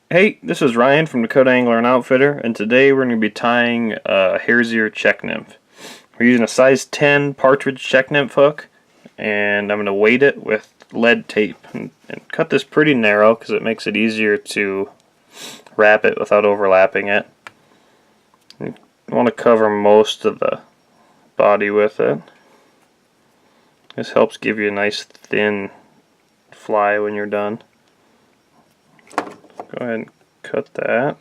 Hey, this is Ryan from Dakota Angler and Outfitter, and today we're going to be tying a Hare's Ear Czech Nymph. We're using a size 10 partridge Czech Nymph hook, and I'm going to weight it with lead tape and cut this pretty narrow because it makes it easier to wrap it without overlapping it. You want to cover most of the body with it. This helps give you a nice thin fly when you're done. Go ahead and cut that.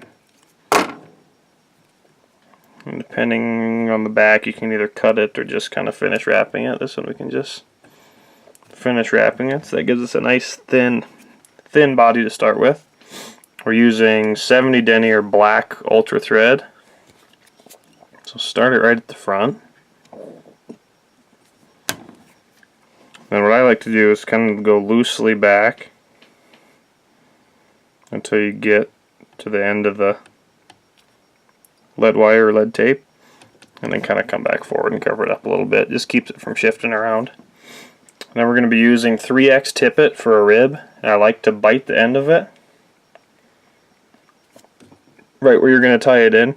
And depending on the back, you can either cut it or just kind of finish wrapping it. This one we can just finish wrapping it. So that gives us a nice thin body to start with. We're using 70 denier black ultra thread. So start it right at the front. And what I like to do is kind of go loosely back until you get to the end of the lead wire or lead tape, and then kind of come back forward and cover it up a little bit. Just keeps it from shifting around. Then we're going to be using 3X tippet for a rib, and I like to bite the end of it right where you're going to tie it in,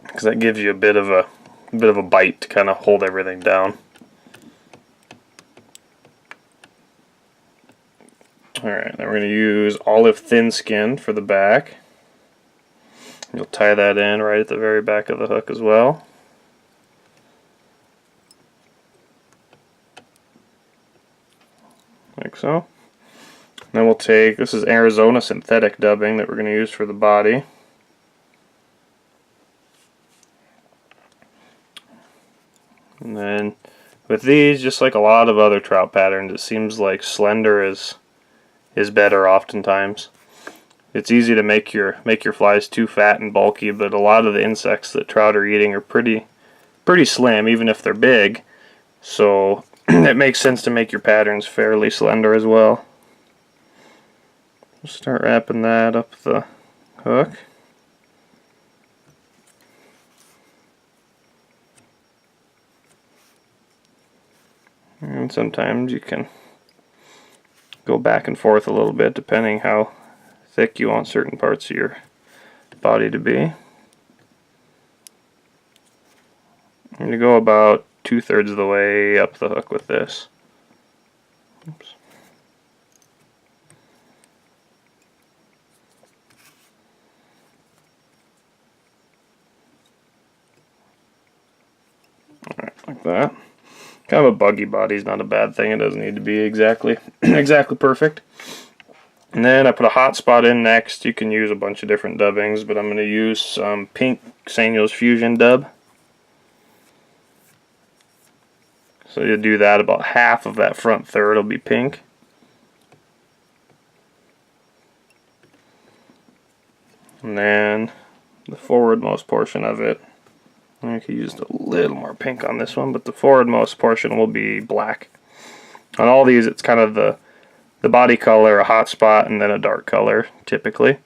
because that gives you a bit of a bite to kind of hold everything down. Alright, then we're going to use olive thin skin for the back. You'll tie that in right at the very back of the hook as well. Like so. Then we'll take, this is Arizona synthetic dubbing that we're going to use for the body. And then with these, just like a lot of other trout patterns, it seems like slender is better oftentimes. It's easy to make your flies too fat and bulky, but a lot of the insects that trout are eating are pretty slim, even if they're big. So it makes sense to make your patterns fairly slender as well. Start wrapping that up the hook. And sometimes you can go back and forth a little bit depending how thick you want certain parts of your body to be. And you go about 2/3 of the way up the hook with this. Oops. Alright, like that. Kind of a buggy body is not a bad thing. It doesn't need to be exactly perfect. And then I put a hot spot in next. You can use a bunch of different dubbings, but I'm going to use some pink Sanyo's Fusion dub. So you do that, about half of that front third will be pink. And then the forwardmost portion of it, I could use a little more pink on this one, but the forwardmost portion will be black. On all these, it's kind of the body color, a hot spot, and then a dark color, typically.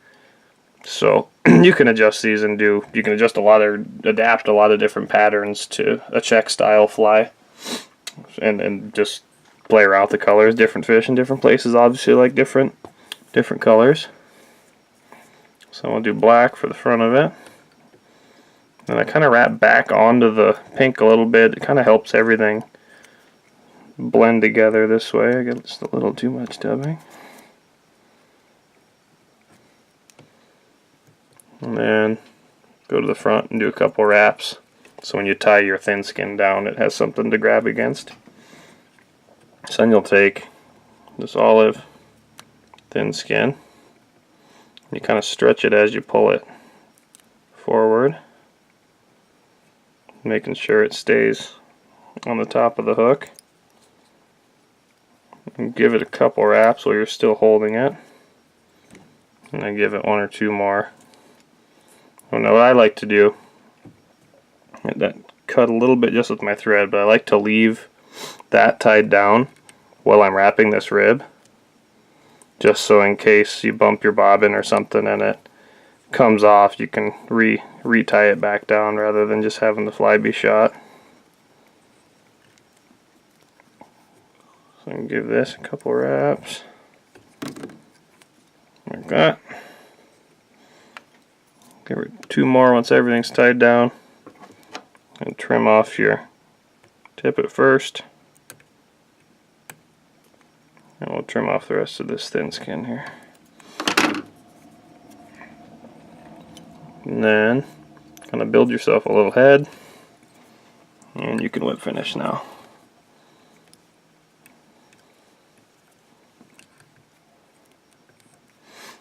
So you can adjust these and you can adapt a lot of different patterns to a Czech style fly, and just play around with the colors. Different fish in different places obviously like different colors. So I'll do black for the front of it. And I kind of wrap back onto the pink a little bit. It kind of helps everything blend together this way. I got just a little too much dubbing. And then go to the front and do a couple wraps. So when you tie your thin skin down, it has something to grab against. So then you'll take this olive thin skin. You kind of stretch it as you pull it forward, making sure it stays on the top of the hook. And give it a couple wraps while you're still holding it, and then give it one or two more. Well, now what I like to do, that cut a little bit just with my thread, but I like to leave that tied down while I'm wrapping this rib, just so in case you bump your bobbin or something and it comes off, you can retie it back down rather than just having the fly be shot. So I can give this a couple wraps like that. give it 2 more once everything's tied down. And trim off your tip at first. And we'll trim off the rest of this thin skin here. And then kind of build yourself a little head, and you can whip finish now.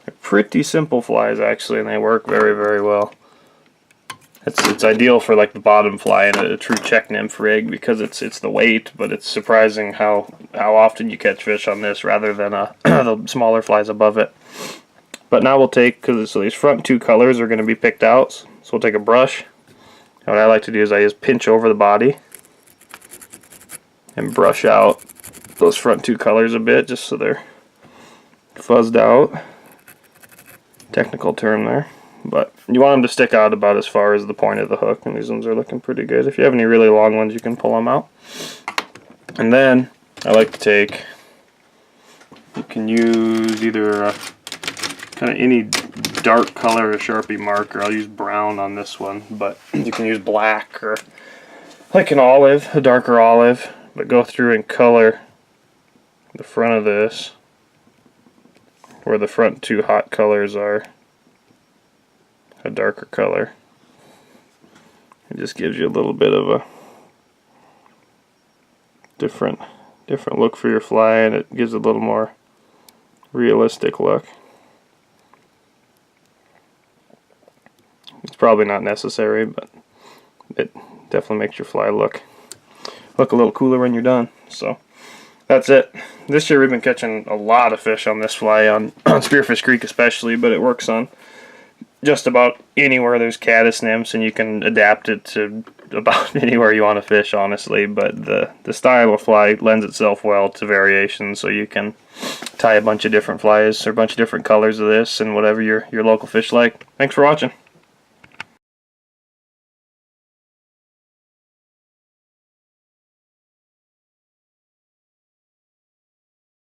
They're pretty simple flies actually, and they work very, very well. It's ideal for like the bottom fly in a true Czech Nymph rig because it's the weight, but it's surprising how often you catch fish on this rather than the smaller flies above it. But now we'll take, so these front 2 colors are going to be picked out, so we'll take a brush. And what I like to do is I just pinch over the body and brush out those front 2 colors a bit just so they're fuzzed out. Technical term there. But you want them to stick out about as far as the point of the hook, and these ones are looking pretty good. If you have any really long ones, you can pull them out. And then I like to take, you can use either kind of any dark color or Sharpie marker. I'll use brown on this one, but you can use black or like an olive, a darker olive, but go through and color the front of this where the front 2 hot colors are a darker color. It just gives you a little bit of a different look for your fly, and it gives a little more realistic look. It's probably not necessary, but it definitely makes your fly look a little cooler when you're done. So that's it. This year we've been catching a lot of fish on this fly, on Spearfish Creek especially, but it works on just about anywhere there's caddis nymphs, and you can adapt it to about anywhere you want to fish, honestly. But the style of fly lends itself well to variation, so you can tie a bunch of different flies or a bunch of different colors of this and whatever your local fish like. Thanks for watching.